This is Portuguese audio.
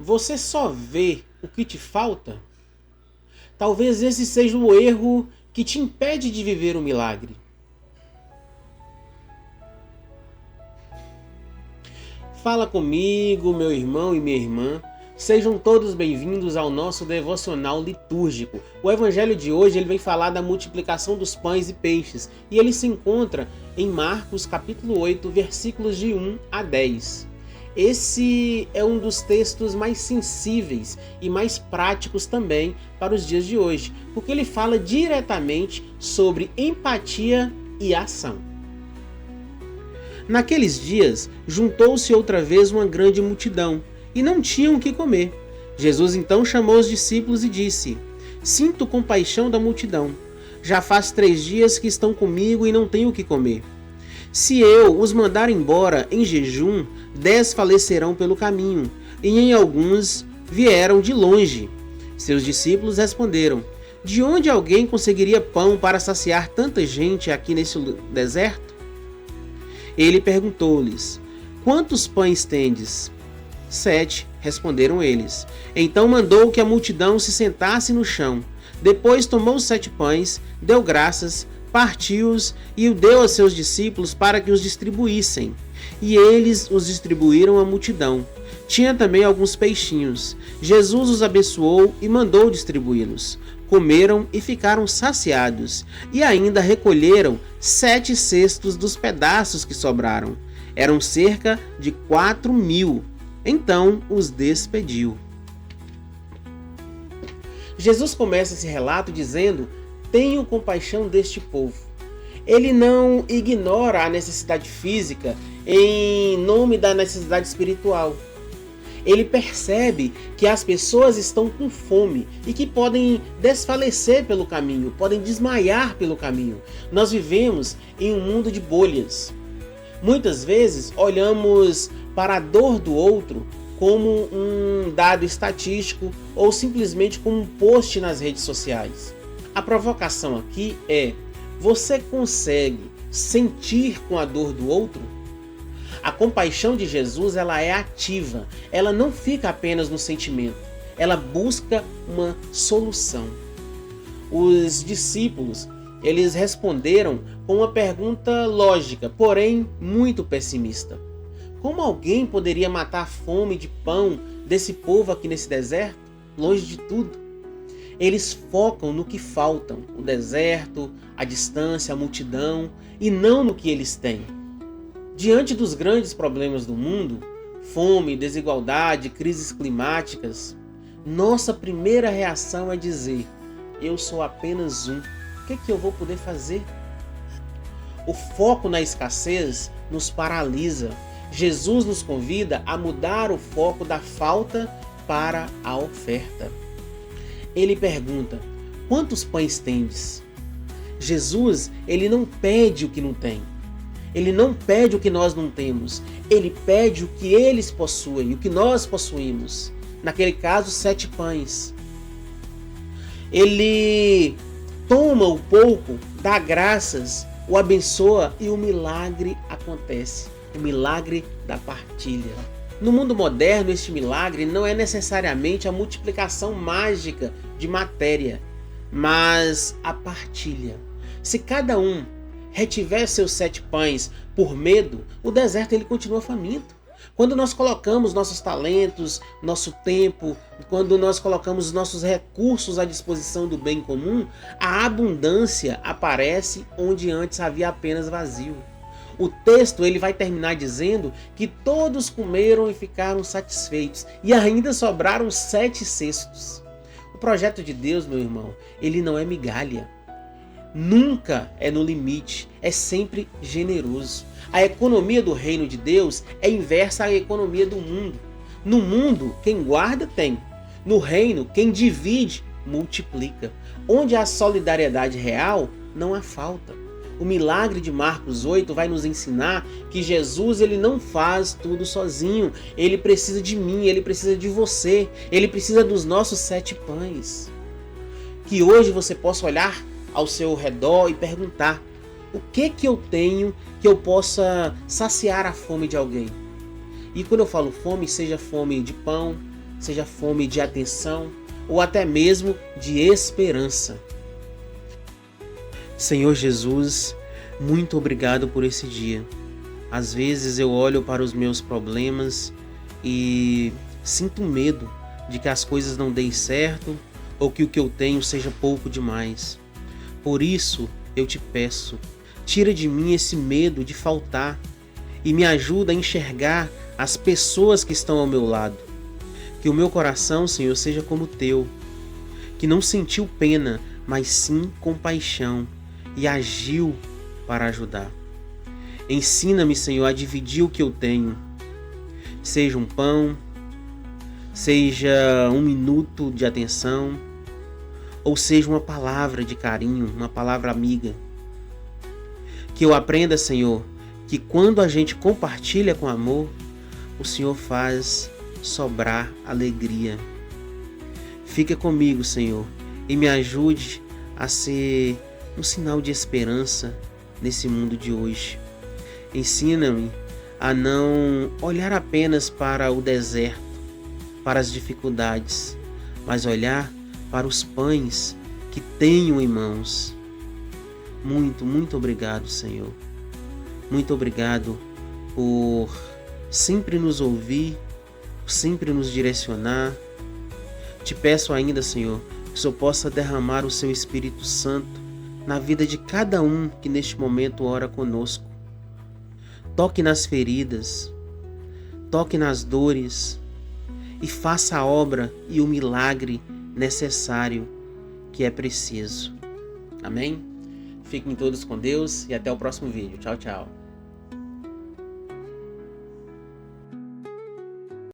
Você só vê o que te falta? Talvez esse seja o erro que te impede de viver o milagre. Fala comigo, meu irmão e minha irmã. Sejam todos bem-vindos ao nosso devocional litúrgico. O evangelho de hoje ele vem falar da multiplicação dos pães e peixes, e ele se encontra em Marcos capítulo 8, versículos de 1 a 10. Esse é um dos textos mais sensíveis e mais práticos também para os dias de hoje, porque ele fala diretamente sobre empatia e ação. Naqueles dias, juntou-se outra vez uma grande multidão, e não tinham o que comer. Jesus então chamou os discípulos e disse: Sinto compaixão da multidão. Já faz 3 dias que estão comigo e não tenho o que comer. Se eu os mandar embora em jejum, 10 falecerão pelo caminho, e em alguns vieram de longe. Seus discípulos responderam: De onde alguém conseguiria pão para saciar tanta gente aqui nesse deserto? Ele perguntou-lhes: Quantos pães tendes? 7, responderam eles. Então mandou que a multidão se sentasse no chão. Depois tomou os 7 pães, deu graças, partiu-os e o deu a seus discípulos para que os distribuíssem. E eles os distribuíram à multidão. Tinha também alguns peixinhos. Jesus os abençoou e mandou distribuí-los. Comeram e ficaram saciados, e ainda recolheram 7 cestos dos pedaços que sobraram. Eram cerca de 4.000. Então os despediu. Jesus começa esse relato dizendo: Tenho compaixão deste povo. Ele não ignora a necessidade física em nome da necessidade espiritual. Ele percebe que as pessoas estão com fome e que podem desfalecer pelo caminho, podem desmaiar pelo caminho. Nós vivemos em um mundo de bolhas. Muitas vezes olhamos para a dor do outro como um dado estatístico ou simplesmente como um post nas redes sociais. A provocação aqui é: você consegue sentir com a dor do outro? A compaixão de Jesus ela é ativa, ela não fica apenas no sentimento, ela busca uma solução. Os discípulos eles responderam com uma pergunta lógica, porém muito pessimista. Como alguém poderia matar a fome de pão desse povo aqui nesse deserto, longe de tudo? Eles focam no que faltam, o deserto, a distância, a multidão, e não no que eles têm. Diante dos grandes problemas do mundo, fome, desigualdade, crises climáticas, nossa primeira reação é dizer: eu sou apenas um, o que eu vou poder fazer? O foco na escassez nos paralisa. Jesus nos convida a mudar o foco da falta para a oferta. Ele pergunta: quantos pães tendes? Jesus, ele não pede o que não tem. Ele não pede o que nós não temos. Ele pede o que eles possuem, o que nós possuímos. Naquele caso, 7 pães. Ele toma o pouco, dá graças, o abençoa e o milagre acontece. O milagre da partilha. No mundo moderno, este milagre não é necessariamente a multiplicação mágica de matéria, mas a partilha. Se cada um retiver seus 7 pães por medo, o deserto ele continua faminto. Quando nós colocamos nossos talentos, nosso tempo, quando nós colocamos nossos recursos à disposição do bem comum, a abundância aparece onde antes havia apenas vazio. O texto ele vai terminar dizendo que todos comeram e ficaram satisfeitos, e ainda sobraram 7 cestos. O projeto de Deus, meu irmão, ele não é migalha. Nunca é no limite, é sempre generoso. A economia do reino de Deus é inversa à economia do mundo. No mundo, quem guarda tem. No reino, quem divide, multiplica. Onde há solidariedade real, não há falta. O milagre de Marcos 8 vai nos ensinar que Jesus ele não faz tudo sozinho. Ele precisa de mim, ele precisa de você. Ele precisa dos nossos 7 pães. Que hoje você possa olhar ao seu redor e perguntar: o que eu tenho que eu possa saciar a fome de alguém? E quando eu falo fome, seja fome de pão, seja fome de atenção ou até mesmo de esperança. Senhor Jesus, muito obrigado por esse dia. Às vezes eu olho para os meus problemas e sinto medo de que as coisas não deem certo ou que o que eu tenho seja pouco demais. Por isso eu te peço, tira de mim esse medo de faltar e me ajuda a enxergar as pessoas que estão ao meu lado. Que o meu coração, Senhor, seja como o teu, que não sentiu pena, mas sim compaixão e agiu para ajudar. Ensina-me, Senhor, a dividir o que eu tenho, seja um pão, seja um minuto de atenção, ou seja uma palavra de carinho, uma palavra amiga. Que eu aprenda, Senhor, que quando a gente compartilha com amor, o Senhor faz sobrar alegria. Fica comigo, Senhor, e me ajude a ser um sinal de esperança nesse mundo de hoje. Ensina-me a não olhar apenas para o deserto, para as dificuldades, mas olhar para os pães que tenho em mãos. Muito, muito obrigado, Senhor. Muito obrigado por sempre nos ouvir, por sempre nos direcionar. Te peço ainda, Senhor, que o Senhor possa derramar o seu Espírito Santo na vida de cada um que neste momento ora conosco. Toque nas feridas, toque nas dores e faça a obra e o milagre necessário que é preciso. Amém? Fiquem todos com Deus e até o próximo vídeo. Tchau, tchau.